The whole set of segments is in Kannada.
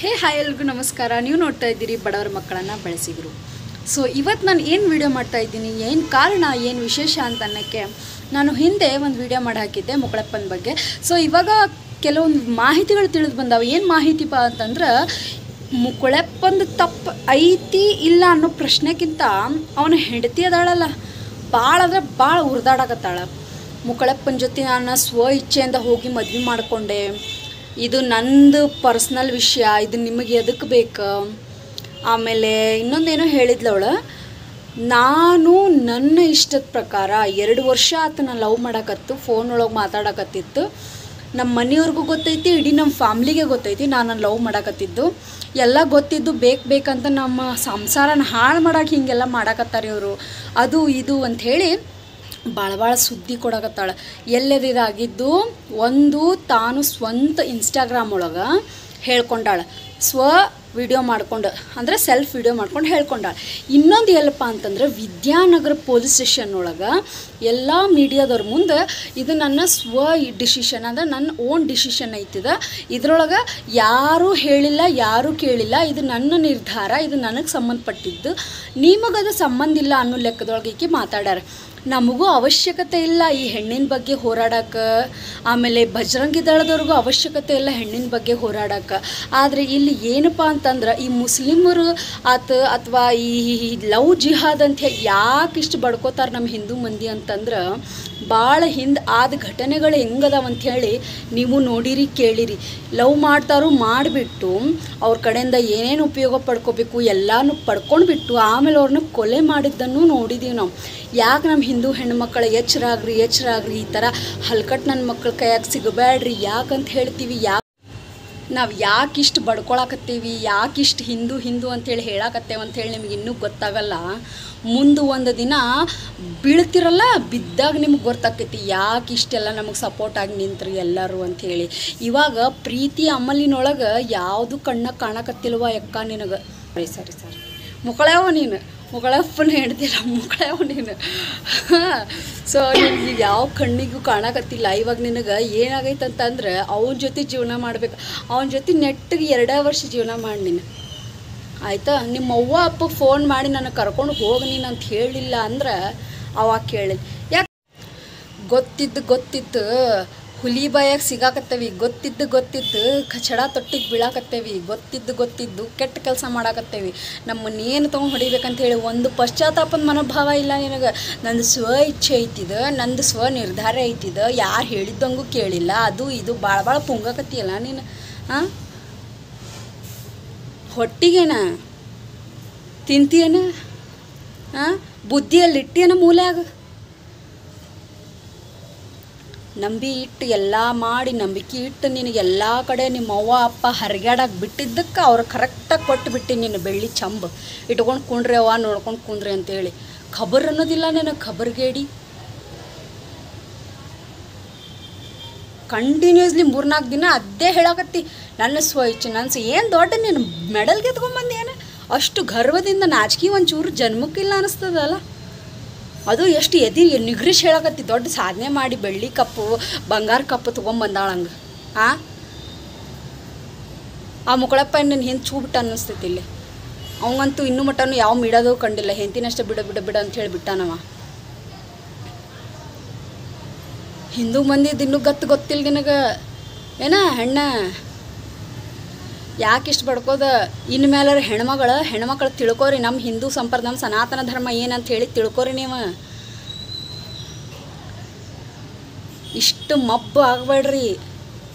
ಹಾಯ್ ಎಲ್ರಿಗೂ ನಮಸ್ಕಾರ. ನೀವು ನೋಡ್ತಾ ಇದ್ದೀರಿ ಬಡವರ ಮಕ್ಕಳನ್ನು ಬೆಳೆಸಿದ್ರು. ಸೊ ಇವತ್ತು ನಾನು ಏನು ವಿಡಿಯೋ ಮಾಡ್ತಾ ಇದ್ದೀನಿ, ಏನು ಕಾರಣ, ಏನು ವಿಶೇಷ ಅಂತ ಅನ್ನೋಕ್ಕೆ ನಾನು ಹಿಂದೆ ಒಂದು ವಿಡಿಯೋ ಮಾಡಿ ಹಾಕಿದ್ದೆ ಮುಕಳಪ್ಪನ ಬಗ್ಗೆ. ಸೊ ಇವಾಗ ಕೆಲವೊಂದು ಮಾಹಿತಿಗಳು ತಿಳಿದು ಬಂದಾವೆ. ಏನು ಮಾಹಿತಿಪ ಅಂತಂದ್ರೆ, ಮುಕಳಪ್ಪಂದು ತಪ್ಪು ಐತಿ ಇಲ್ಲ ಅನ್ನೋ ಪ್ರಶ್ನೆಗಿಂತ ಅವನ ಹೆಂಡತಿ ಅದಾಳಲ್ಲ, ಭಾಳ ಅಂದರೆ ಭಾಳ ಉರಿದಾಡಕತ್ತಾಳ. ಮುಕಳಪ್ಪನ ಜೊತೆ ನಾನು ಸ್ವ ಇಚ್ಛೆಯಿಂದ ಹೋಗಿ ಮದುವೆ ಮಾಡಿಕೊಂಡೆ, ಇದು ನಂದು ಪರ್ಸ್ನಲ್ ವಿಷಯ, ಇದು ನಿಮಗೆ ಎದಕ್ಕೆ ಬೇಕು. ಆಮೇಲೆ ಇನ್ನೊಂದೇನೋ ಹೇಳಿದ್ಲವಳು, ನಾನು ನನ್ನ ಇಷ್ಟದ ಪ್ರಕಾರ 2 ವರ್ಷ ಆತು ನಾನು ಲವ್ ಮಾಡಕತ್ತು, ಫೋನ್ ಒಳಗೆ ಮಾತಾಡಕತ್ತಿತ್ತು. ನಮ್ಮ ಮನೆಯವ್ರಿಗೂ ಗೊತ್ತೈತಿ, ಇಡೀ ನಮ್ಮ ಫ್ಯಾಮ್ಲಿಗೆ ಗೊತ್ತೈತಿ ನಾನು ಲವ್ ಮಾಡಕತ್ತಿದ್ದು. ಎಲ್ಲ ಗೊತ್ತಿದ್ದು ಬೇಕಂತ ನಮ್ಮ ಸಂಸಾರನ ಹಾಳು ಮಾಡೋಕೆ ಹೀಗೆಲ್ಲ ಮಾಡಕತ್ತಾರೆ ಇವರು, ಅದು ಇದು ಅಂಥೇಳಿ ಭಾಳ ಸುದ್ದಿ ಕೊಡಕತ್ತಾಳೆ. ಎಲ್ಲದಿದಾಗಿದ್ದು ಒಂದು ತಾನು ಸ್ವಂತ ಇನ್ಸ್ಟಾಗ್ರಾಮ್ ಒಳಗೆ ಹೇಳ್ಕೊಂಡಾಳೆ, ವಿಡಿಯೋ ಮಾಡ್ಕೊಂಡು, ಅಂದರೆ ಸೆಲ್ಫ್ ವಿಡಿಯೋ ಮಾಡ್ಕೊಂಡು ಹೇಳ್ಕೊಂಡಾಳೆ. ಇನ್ನೊಂದು ಎಲ್ಲಪ್ಪ ಅಂತಂದ್ರೆ, ವಿದ್ಯಾನಗರ ಪೊಲೀಸ್ ಸ್ಟೇಷನ್ ಒಳಗೆ ಎಲ್ಲ ಮೀಡಿಯಾದವ್ರ ಮುಂದೆ ಇದು ನನ್ನ ಡಿಸಿಷನ್, ಅಂದರೆ ನನ್ನ ಓನ್ ಡಿಸಿಷನ್ ಐತಿದೆ, ಇದ್ರೊಳಗೆ ಯಾರೂ ಹೇಳಿಲ್ಲ, ಯಾರೂ ಕೇಳಿಲ್ಲ, ಇದು ನನ್ನ ನಿರ್ಧಾರ, ಇದು ನನಗೆ ಸಂಬಂಧಪಟ್ಟಿದ್ದು, ನಿಮಗದು ಸಂಬಂಧ ಇಲ್ಲ ಅನ್ನೋ ಲೆಕ್ಕದೊಳಗೆ ಈಕೆ ಮಾತಾಡ್ಯಾರ. ನಮಗೂ ಅವಶ್ಯಕತೆ ಇಲ್ಲ ಈ ಹೆಣ್ಣಿನ ಬಗ್ಗೆ ಹೋರಾಡಕ್ಕೆ, ಆಮೇಲೆ ಬಜರಂಗಿ ದಳದವ್ರಿಗೂ ಅವಶ್ಯಕತೆ ಇಲ್ಲ ಹೆಣ್ಣಿನ ಬಗ್ಗೆ ಹೋರಾಡಕ್ಕೆ. ಆದರೆ ಇಲ್ಲಿ ಏನಪ್ಪ ಅಂತಂದ್ರೆ, ಈ ಮುಸ್ಲಿಮರು ಅಥವಾ ಈ ಲವ್ ಜಿಹಾದ್ ಅಂತ ಹೇಳಿ ಯಾಕೆ ಇಷ್ಟು ಬಡ್ಕೋತಾರೆ ನಮ್ಮ ಹಿಂದೂ ಮಂದಿ ಅಂತಂದ್ರೆ, ಭಾಳ ಹಿಂದೆ ಆದ ಘಟನೆಗಳು ಹೆಂಗದಾವ ಅಂಥೇಳಿ ನೀವು ನೋಡಿರಿ, ಕೇಳಿರಿ. ಲವ್ ಮಾಡ್ತಾರೋ ಮಾಡಿಬಿಟ್ಟು ಅವ್ರ ಕಡೆಯಿಂದ ಏನೇನು ಉಪಯೋಗ ಪಡ್ಕೋಬೇಕು ಎಲ್ಲನೂ ಪಡ್ಕೊಂಡ್ಬಿಟ್ಟು ಆಮೇಲೆ ಅವ್ರನ್ನ ಕೊಲೆ ಮಾಡಿದ್ದನ್ನು ನೋಡಿದ್ದೀವಿ ನಾವು. ಯಾಕೆ ನಮ್ಮ ಹಿಂದೂ ಹೆಣ್ಮಕ್ಳು ಎಚ್ಚರಾಗ್ರಿ ಈ ಥರ ಹಲ್ಕಟ್ಟು ನನ್ನ ಮಕ್ಳ ಕೈಯಾಗ ಸಿಗಬೇಡ್ರಿ ಯಾಕಂತ ಹೇಳ್ತೀವಿ. ನಾವು ಯಾಕಿಷ್ಟು ಬಡ್ಕೊಳಕತ್ತೀವಿ, ಯಾಕಿಷ್ಟು ಹಿಂದೂ ಅಂಥೇಳಿ ಹೇಳಕತ್ತೇವೆ ಅಂಥೇಳಿ ನಿಮ್ಗೆ ಇನ್ನೂ ಗೊತ್ತಾಗಲ್ಲ. ಮುಂದೆ ಒಂದು ದಿನ ಬೀಳ್ತಿರಲ್ಲ, ಬಿದ್ದಾಗ ನಿಮ್ಗೆ ಗೊತ್ತಾಕೈತಿ ಯಾಕೆ ಇಷ್ಟೆಲ್ಲ ನಮಗೆ ಸಪೋರ್ಟಾಗಿ ನಿಂತ್ರಿ ಎಲ್ಲರೂ ಅಂಥೇಳಿ. ಇವಾಗ ಪ್ರೀತಿ ಅಮಲಿನೊಳಗೆ ಯಾವುದು ಕಣ್ಣಾಗ ಕಾಣಕತ್ತಿಲ್ವ ಯಕ್ಕ ನಿನಗೆ? ಸರಿ ಮುಕಳವ ನೀನು, ಮುಕಳಪ್ಪನ ಹೇಳ್ತಿಲ್ಲ, ಮುಕಳವ ನೀನು. ಸೊ ನಿನಗೆ ಯಾವ ಕಣ್ಣಿಗೂ ಕಾಣಕತ್ತಿಲ್ಲ. ಇವಾಗ ನಿನಗೆ ಏನಾಗೈತೆ ಅಂತಂದ್ರೆ, ಅವನ ಜೊತೆ ಜೀವನ ಮಾಡ್ಬೇಕು, ಅವನ ಜೊತೆ ನೆಟ್ಟಿಗೆ 2 ವರ್ಷ ಜೀವನ ಮಾಡಿ ನೀನು, ಆಯಿತಾ? ನಿಮ್ಮ ಅವ್ವ ಅಪ್ಪ ಫೋನ್ ಮಾಡಿ ನನಗೆ ಕರ್ಕೊಂಡು ಹೋಗಿ ನೀನು ಅಂತ ಹೇಳಿಲ್ಲ ಅಂದ್ರೆ ಅವಾಗ ಕೇಳಿಲ್ಲ. ಯಾಕೆ? ಗೊತ್ತಿತ್ತು ಹುಲಿ ಬಾಯಾಗ ಸಿಗಾಕತ್ತೇವಿ, ಗೊತ್ತಿದ್ದು ಕಚಡ ತೊಟ್ಟಿಗೆ ಬೀಳಾಕತ್ತೇವಿ, ಗೊತ್ತಿದ್ದು ಕೆಟ್ಟ ಕೆಲಸ ಮಾಡಾಕತ್ತೇವಿ, ನಮ್ಮನ್ನೇನು ತೊಗೊಂಡು ಹೊಡಿಬೇಕಂತ ಹೇಳಿ ಒಂದು ಪಶ್ಚಾತ್ತಾಪದ ಮನೋಭಾವ ಇಲ್ಲ ನಿನಗೆ. ನಂದು ಸ್ವ ಇಚ್ಛೆ ಐತಿದ, ನಂದು ಸ್ವ ನಿರ್ಧಾರ ಐತಿದ, ಯಾರು ಹೇಳಿದ್ದಂಗೂ ಕೇಳಿಲ್ಲ, ಅದು ಇದು ಭಾಳ ಪುಂಗಾಕತ್ತಿಯಲ್ಲ ನೀನು. ಹಾಂ, ಹೊಟ್ಟಿಗೇನ ತಿಂತೀಯನ? ಹಾಂ, ಬುದ್ಧಿಯಲ್ಲಿಟ್ಟಿಯನ ಮೂಲ್ಯಾಗ? ನಂಬಿ ಇಟ್ಟು ಎಲ್ಲ ಮಾಡಿ ನಂಬಿಕೆ ಇಟ್ಟು ನಿನಗೆಲ್ಲ ಕಡೆ ನಿಮ್ಮ ಅವ್ವ ಅಪ್ಪ ಹರಿಗಾಡಕ್ಕೆ ಬಿಟ್ಟಿದ್ದಕ್ಕೆ ಅವ್ರು ಕರೆಕ್ಟಾಗಿ ಕೊಟ್ಟುಬಿಟ್ಟು ನೀನು ಬೆಳ್ಳಿ ಚಂಬು ಇಟ್ಕೊಂಡು ಕುಂಡ್ರಿ ಅವ್ವ ನೋಡ್ಕೊಂಡು ಕುಂದ್ರಿ ಅಂತೇಳಿ. ಖಬರ್ ಅನ್ನೋದಿಲ್ಲ ನನಗೆ, ಖಬರ್ಗೇಡಿ. ಕಂಟಿನ್ಯೂಸ್ಲಿ 3-4 ದಿನ ಅದೇ ಹೇಳಕತ್ತಿ ನನ್ನ ಸ್ವ ಇಚ್ಛೆ, ಏನು ದೊಡ್ಡ ನೀನು ಮೆಡಲ್ ಗೆತ್ಕೊಂಡ್ಬಂದು ಏನು ಅಷ್ಟು ಗರ್ವದಿಂದ ನಾಚಿಕೆ ಒಂಚೂರು ಜನ್ಮಕ್ಕಿಲ್ಲ ಅನ್ನಿಸ್ತದಲ್ಲ. ಅದು ಎಷ್ಟು ನಿಗ್ರಿಶ್ ಹೇಳಕತ್ತಿ, ದೊಡ್ಡ ಸಾಧನೆ ಮಾಡಿ ಬೆಳ್ಳಿ ಕಪ್ಪು ಬಂಗಾರ ಕಪ್ಪು ತೊಗೊಂಬಂದಾಳಂಗೆ. ಆ ಮುಕಳಪ್ಪ ನನ್ನ ಹಿಂದೆ ಚೂಬಿಟ್ಟು ಅನ್ನಿಸ್ತೈತಿ ಇಲ್ಲಿ. ಅವಂಗಂತೂ ಇನ್ನೂ ಮಟ್ಟನೂ ಯಾವ ಮಿಡೋದು ಕಂಡಿಲ್ಲ, ಹೆಂತಿನಷ್ಟೇ ಬಿಡ ಅಂತ ಹೇಳಿ ಬಿಟ್ಟಾನವ. ಹಿಂದೂ ಮಂದಿದ್ದು ಇನ್ನೂ ಗೊತ್ತಿಲ್ಲ ನಿನಗೆ ಏನ ಹೆಣ್ಣ? ಯಾಕಿಷ್ಟು ಬಡ್ಕೋದ? ಇನ್ಮೇಲೆ ಹೆಣ್ಮಕ್ಳು ತಿಳ್ಕೊರಿ, ನಮ್ಮ ಹಿಂದೂ ಸಂಪ್ರದಾಯ, ನಮ್ಮ ಸನಾತನ ಧರ್ಮ ಏನಂತ ಹೇಳಿ ತಿಳ್ಕೊರಿ ನೀವು. ಇಷ್ಟು ಮಬ್ಬು ಆಗಬೇಡ್ರಿ.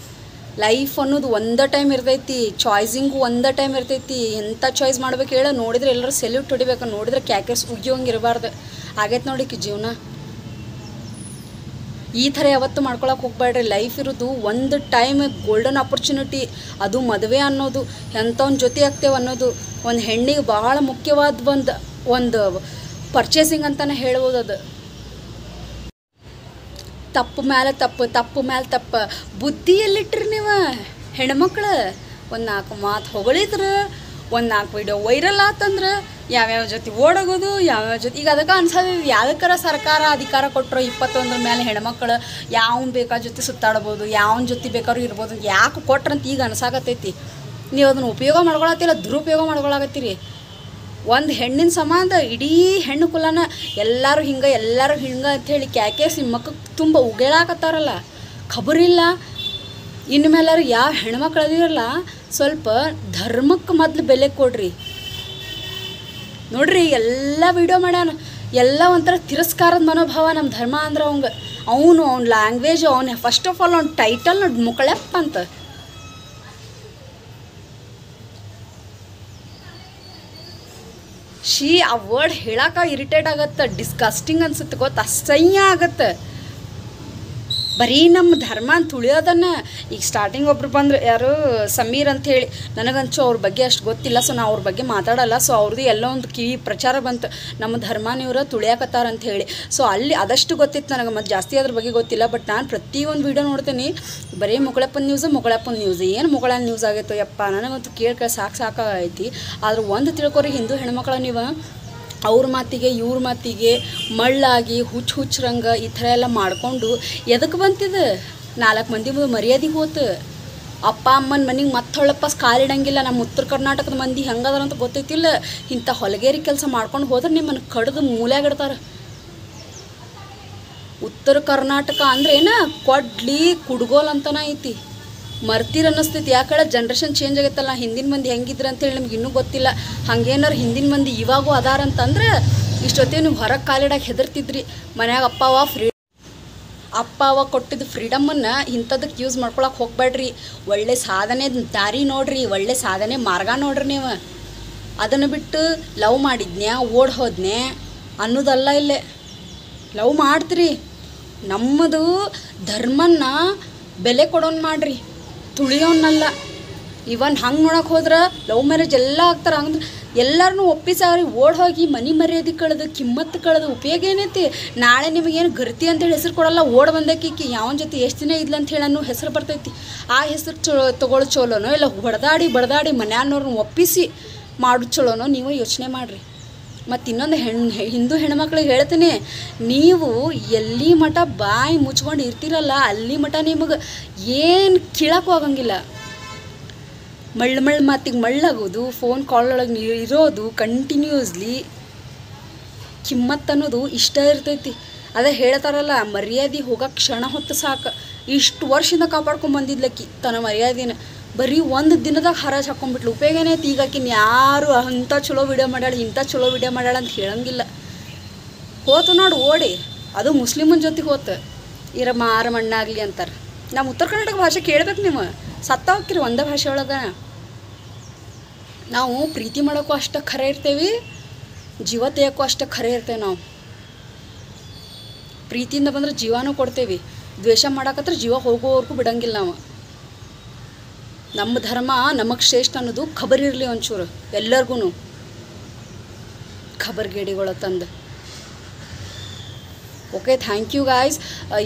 ಲೈಫ್ ಅನ್ನೋದು ಒಂದೇ ಟೈಮ್ ಇರ್ತೈತಿ, ಚಾಯ್ಸಿಂಗು ಒಂದೇ ಟೈಮ್ ಇರ್ತೈತಿ. ಎಂಥ ಚಾಯ್ಸ್ ಮಾಡ್ಬೇಕು ಹೇಳ? ನೋಡಿದ್ರೆ ಎಲ್ಲರೂ ಸೆಲ್ಯೂಟ್ ಹೊಡಿಬೇಕು, ನೋಡಿದ್ರೆ ಕ್ಯಾಕೆಸ್ ಉಗಿಯೋಂಗೆ ಇರಬಾರ್ದು. ಆಗೈತೆ ನೋಡಿಕ್ಕೆ ಜೀವನ. ಈ ಥರ ಯಾವತ್ತೂ ಮಾಡ್ಕೊಳಕ್ಕೆ ಹೋಗ್ಬೇಡ್ರಿ. ಲೈಫ್ ಇರೋದು ಒಂದು ಟೈಮ್, ಗೋಲ್ಡನ್ ಆಪರ್ಚುನಿಟಿ. ಅದು ಮದುವೆ ಅನ್ನೋದು, ಎಂಥವ್ನ ಜೊತೆ ಆಗ್ತೇವೆ ಅನ್ನೋದು ಒಂದು ಹೆಣ್ಣಿಗೆ ಭಾಳ ಮುಖ್ಯವಾದ ಒಂದು ಪರ್ಚೇಸಿಂಗ್ ಅಂತಲೇ ಹೇಳ್ಬೋದು. ಅದು ತಪ್ಪು ಮೇಲೆ ತಪ್ಪು ಬುದ್ಧಿಯಲ್ಲಿಟ್ರಿ ನೀವು ಹೆಣ್ಮಕ್ಳು. ಒಂದು 4 ಮಾತು ಹೊಗಳಿದ್ರೆ, ಒಂದು 4 ವಿಡಿಯೋ ವೈರಲ್ ಆತಂದ್ರೆ ಯಾವ್ಯಾವ ಜೊತೆ ಓಡೋಗೋದು, ಯಾವ್ಯಾವ ಜೊತೆ. ಈಗ ಅದಕ್ಕೆ ಅನ್ಸೋದು, ಯಾವುದಕ್ಕಾರ ಸರ್ಕಾರ ಅಧಿಕಾರ ಕೊಟ್ಟರು 21 ಮೇಲೆ ಹೆಣ್ಮಕ್ಳು ಯಾವನ್ ಬೇಕಾದ ಜೊತೆ ಸುತ್ತಾಡ್ಬೋದು, ಯಾವನ ಜೊತೆ ಬೇಕಾದ್ರೂ ಇರ್ಬೋದು, ಯಾಕೆ ಕೊಟ್ರಂತ ಈಗ ಅನ್ಸಾಕತ್ತೈತಿ. ನೀವು ಅದನ್ನು ಉಪಯೋಗ ಮಾಡ್ಕೊಳತ್ತಿಲ್ಲ, ದುರುಪಯೋಗ ಮಾಡ್ಕೊಳಕತ್ತೀರಿ. ಒಂದು ಹೆಣ್ಣಿನ ಸಂಬಂಧ ಇಡೀ ಹೆಣ್ಣು ಕುಲನ ಎಲ್ಲರೂ ಹಿಂಗೆ ಅಂಥೇಳಿ ಕ್ಯಾಕೇಸಿ ಮಕ್ಕಕ್ಕೆ ತುಂಬ ಉಗೇಳಾಕತ್ತಾರಲ್ಲ, ಖಬರಿಲ್ಲ. ಇನ್ನು ಮೇಲಾರು ಯಾವ ಹೆಣ್ಮಕ್ಳು ಅದಿರಲ್ಲ, ಸ್ವಲ್ಪ ಧರ್ಮಕ್ಕೆ ಮೊದಲು ಬೆಲೆ ಕೊಡ್ರಿ. ನೋಡ್ರಿ, ಎಲ್ಲ ವಿಡಿಯೋ ಮಾಡ್ಯಾನ, ಎಲ್ಲ ಒಂಥರ ತಿರಸ್ಕಾರದ ಮನೋಭಾವ ನಮ್ಮ ಧರ್ಮ ಅಂದ್ರೆ ಅವನು ಅವ್ನ ಲ್ಯಾಂಗ್ವೇಜ್, ಅವನ ಫಸ್ಟ್ ಆಫ್ ಆಲ್ ಅವ್ನ ಟೈಟಲ್ ನೋಡಿ ಮುಕ್ಕಳೆಪ್ಪ ಅಂತ. ಆ ವರ್ಡ್ ಹೇಳಕ್ಕೆ ಇರಿಟೇಟ್ ಆಗತ್ತೆ, ಡಿಸ್ಗಸ್ಟಿಂಗ್ ಅನ್ಸುತ್ತೆ, ಗೊತ್ತು, ಅಸಹ್ಯ ಆಗತ್ತೆ. ಬರೀ ನಮ್ಮ ಧರ್ಮ ಅಂತ ತುಳಿಯೋದನ್ನು. ಈಗ ಸ್ಟಾರ್ಟಿಂಗ್ ಒಬ್ರು ಬಂದರು, ಯಾರು ಸಮೀರ್ ಅಂಥೇಳಿ, ನನಗಂಚು ಅವ್ರ ಬಗ್ಗೆ ಅಷ್ಟು ಗೊತ್ತಿಲ್ಲ, ಸೊ ನಾವು ಅವ್ರ ಬಗ್ಗೆ ಮಾತಾಡಲ್ಲ. ಸೊ ಅವ್ರದ್ದು ಎಲ್ಲೋ ಒಂದು ಕಿವಿ ಪ್ರಚಾರ ಬಂತು, ನಮ್ಮ ಧರ್ಮನಿವ್ರು ತುಳಿಯಾಕತ್ತಾರ ಅಂಥೇಳಿ. ಸೊ ಅಲ್ಲಿ ಅದಷ್ಟು ಗೊತ್ತಿತ್ತು ನನಗೆ, ಮತ್ತು ಜಾಸ್ತಿ ಅದ್ರ ಬಗ್ಗೆ ಗೊತ್ತಿಲ್ಲ. ಬಟ್ ನಾನು ಪ್ರತಿಯೊಂದು ವೀಡಿಯೋ ನೋಡ್ತೀನಿ, ಬರೀ ಮುಗಳಪ್ಪನ ನ್ಯೂಸ್. ಏನು ಮುಗಳ ನ್ಯೂಸ್ ಆಗೈತೋ ಯಪ್ಪ, ನನಗಂತೂ ಕೇಳಿ ಸಾಕಾಗೈತಿ. ಆದ್ರೆ ಒಂದು ತಿಳ್ಕೊರಿ, ಹಿಂದೂ ಹೆಣ್ಮಕ್ಳು ನೀವು ಅವ್ರ ಮಾತಿಗೆ ಇವ್ರ ಮಾತಿಗೆ ಮಳ್ಳಾಗಿ ಹುಚ್ಚರಂಗೆ ಈ ಥರ ಎಲ್ಲ ಮಾಡಿಕೊಂಡು ಎದಕ್ಕೆ ಬಂತಿದೆ? 4 ಮಂದಿ ಮರ್ಯಾದೆಗೆ ಹೋತು. ಅಪ್ಪ ಅಮ್ಮನ ಮನೆಗೆ ಮತ್ತೆ ಕಾಲಿಡಂಗಿಲ್ಲ. ನಮ್ಮ ಉತ್ತರ ಕರ್ನಾಟಕದ ಮಂದಿ ಹೆಂಗದಾರ ಅಂತ ಗೊತ್ತೈತಿಲ್ಲ. ಇಂಥ ಹೊಲಗೇರಿ ಕೆಲಸ ಮಾಡ್ಕೊಂಡು ಹೋದ್ರೆ ನಿಮ್ಮನ್ನು ಕಡ್ದು ಮೂಲೆಯಾಗಿಡ್ತಾರೆ. ಉತ್ತರ ಕರ್ನಾಟಕ ಅಂದ್ರೆ ಏನ ಕೊಡ್ಲಿ ಕುಡ್ಗೋಲ್ ಅಂತನ ಐತಿ. ಮರ್ತೀರ ಅನ್ನಿಸ್ತೈತಿ. ಯಾಕಡೆ ಜನ್ರೇಷನ್ ಚೇಂಜ್ ಆಗೈತಲ್ಲ, ಹಿಂದಿನ ಮಂದಿ ಹೆಂಗಿದ್ರು ಅಂತೇಳಿ ನಿಮ್ಗೆ ಇನ್ನೂ ಗೊತ್ತಿಲ್ಲ. ಹಂಗೇನಾರು ಹಿಂದಿನ ಮಂದಿ ಇವಾಗೂ ಅದಾರಂತಂದ್ರೆ ಇಷ್ಟೊತ್ತೇ ನೀವು ಹೊರಗೆ ಕಾಲಿಡಕ್ಕೆ ಹೆದರ್ತಿದ್ರಿ. ಮನ್ಯಾಗ ಅಪ್ಪ ಅವ್ವ ಕೊಟ್ಟಿದ್ದು ಫ್ರೀಡಮನ್ನು ಇಂಥದಕ್ಕೆ ಯೂಸ್ ಮಾಡ್ಕೊಳಕ್ಕೆ ಹೋಗ್ಬೇಡ್ರಿ. ಒಳ್ಳೆ ಸಾಧನೆ ದಾರಿ ನೋಡ್ರಿ, ಒಳ್ಳೆ ಸಾಧನೆ ಮಾರ್ಗ ನೋಡ್ರಿ. ನೀವು ಅದನ್ನು ಬಿಟ್ಟು ಲವ್ ಮಾಡಿದ್ನ್ಯಾ ಓಡ್ ಹೋದ್ನೆ ಅನ್ನೋದಲ್ಲ. ಇಲ್ಲೇ ಲವ್ ಮಾಡ್ತೀರಿ, ನಮ್ಮದು ಧರ್ಮನ್ನ ಬೆಲೆ ಕೊಡೋನ್ ಮಾಡ್ರಿ, ತುಳಿಯೋನಲ್ಲ. ಇವನ್ ಹಂಗೆ ನೋಡಕ್ಕೆ ಹೋದ್ರೆ ಲವ್ ಮ್ಯಾರೇಜ್ ಎಲ್ಲ ಆಗ್ತಾರೆ. ಹಂಗಂದ್ರೆ ಎಲ್ಲರನ್ನೂ ಒಪ್ಪಿಸಾರಿ ಓಡ್ ಹೋಗಿ ಮನೆ ಮರ್ಯಾದೆ ಕಳೆದು ಕಿಮ್ಮತ್ತು ಕಳೆದು ಉಪಯೋಗ ಏನೈತಿ? ನಾಳೆ ನಿಮಗೇನು ಗರ್ತಿ ಅಂತೇಳಿ ಹೆಸರು ಕೊಡಲ್ಲ. ಓಡ್ ಬಂದಕ್ಕಿಕ್ಕಿ ಯಾವನ ಜೊತೆ ಎಷ್ಟು ದಿನ ಇಲ್ಲ ಅಂತ ಹೇಳನ್ನು ಹೆಸರು ಬರ್ತೈತಿ. ಆ ಹೆಸರು ತೊಗೊಳ್ಳೋ ಚಲೋನೋ ಇಲ್ಲ ಬಡದಾಡಿ ಮನ್ಯಾನವ್ರನ್ನ ಒಪ್ಪಿಸಿ ಮಾಡೋದು ಚಲೋನೋ ನೀವು ಯೋಚನೆ ಮಾಡಿರಿ. ಮತ್ತು ಇನ್ನೊಂದು ಹಿಂದೂ ಹೆಣ್ಮಕ್ಳಿಗೆ ಹೇಳ್ತೀನಿ, ನೀವು ಎಲ್ಲಿ ಮಠ ಬಾಯಿ ಮುಚ್ಕೊಂಡು ಇರ್ತೀರಲ್ಲ ಅಲ್ಲಿ ಮಠ ನಿಮಗೆ ಏನು ಕೀಳಕ್ಕೆ ಹೋಗಂಗಿಲ್ಲ. ಮಳ್ಳು ಮಾತಿಗೆ ಮಳ್ಳಾಗೋದು, ಫೋನ್ ಕಾಲ್ ಒಳಗೆ ಇರೋದು ಕಂಟಿನ್ಯೂಸ್ಲಿ, ಕಿಮ್ಮತ್ತು ಅನ್ನೋದು ಇಷ್ಟ ಇರ್ತೈತಿ. ಅದೇ ಹೇಳ್ತಾರಲ್ಲ, ಮರ್ಯಾದೆ ಹೋಗೋಕೆ ಕ್ಷಣ ಹೊತ್ತು ಸಾಕು. ಇಷ್ಟು ವರ್ಷದಿಂದ ಕಾಪಾಡ್ಕೊಂಬಂದಿದ್ಲಕ್ಕಿ ತನ್ನ ಮರ್ಯಾದೆನ ಬರೀ ಒಂದು ದಿನದಾಗ ಹರಾಜ್ ಹಾಕೊಂಡ್ಬಿಟ್ಲು. ಉಪಯೋಗ ಏನೈತಿ? ಈಗ ಆಕಿನ ಯಾರು ಅಂಥ ಚಲೋ ವಿಡಿಯೋ ಮಾಡ್ಯಾಳ ಅಂತ ಹೇಳಂಗಿಲ್ಲ. ಹೋತು ನೋಡು ಓಡಿ, ಅದು ಮುಸ್ಲಿಮನ ಜೊತೆಗೆ ಹೋತು. ಮಾರ ಮಣ್ಣಾಗಲಿ ಅಂತಾರೆ. ನಮ್ಮ ಉತ್ತರ ಕರ್ನಾಟಕ ಭಾಷೆ ಕೇಳ್ಬೇಕು. ನೀವು ಸತ್ತ ಹೋಗ್ತೀರಿ ಒಂದೇ ಭಾಷೆ ಒಳಗೆ. ನಾವು ಪ್ರೀತಿ ಮಾಡೋಕ್ಕೂ ಅಷ್ಟು ಖರೆ ಇರ್ತೇವೆ, ಜೀವ ತೆಗೋಕ್ಕೂ ಅಷ್ಟು ಖರೆ ಇರ್ತೇವೆ. ನಾವು ಪ್ರೀತಿಯಿಂದ ಬಂದ್ರೆ ಜೀವನೂ ಕೊಡ್ತೇವೆ, ದ್ವೇಷ ಮಾಡಾಕತ್ರ ಜೀವ ಹೋಗೋವರೆಗೂ ಬಿಡಂಗಿಲ್ಲ. ನಾವು ನಮ್ಮ ಧರ್ಮ ನಮಗೆ ಶ್ರೇಷ್ಠ ಅನ್ನೋದು ಖಬರಿರಲಿ ಒಂಚೂರು ಎಲ್ಲರಿಗೂ. ಖಬರ್ಗೇಡಿಗಳ ತಂದು ಓಕೆ, ಥ್ಯಾಂಕ್ ಯು ಗಾಯ್ಸ್.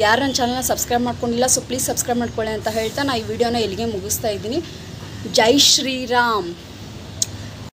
ಯಾರು ನನ್ನ ಚಾನಲ್ನ ಸಬ್ಸ್ಕ್ರೈಬ್ ಮಾಡ್ಕೊಂಡಿಲ್ಲ, ಸೊ ಪ್ಲೀಸ್ ಸಬ್ಸ್ಕ್ರೈಬ್ ಮಾಡ್ಕೊಳ್ಳಿ ಅಂತ ಹೇಳ್ತಾ ನಾನು ಈ ವಿಡಿಯೋನ ಇಲ್ಲಿಗೆ ಮುಗಿಸ್ತಾ ಇದ್ದೀನಿ. ಜೈ ಶ್ರೀರಾಮ್.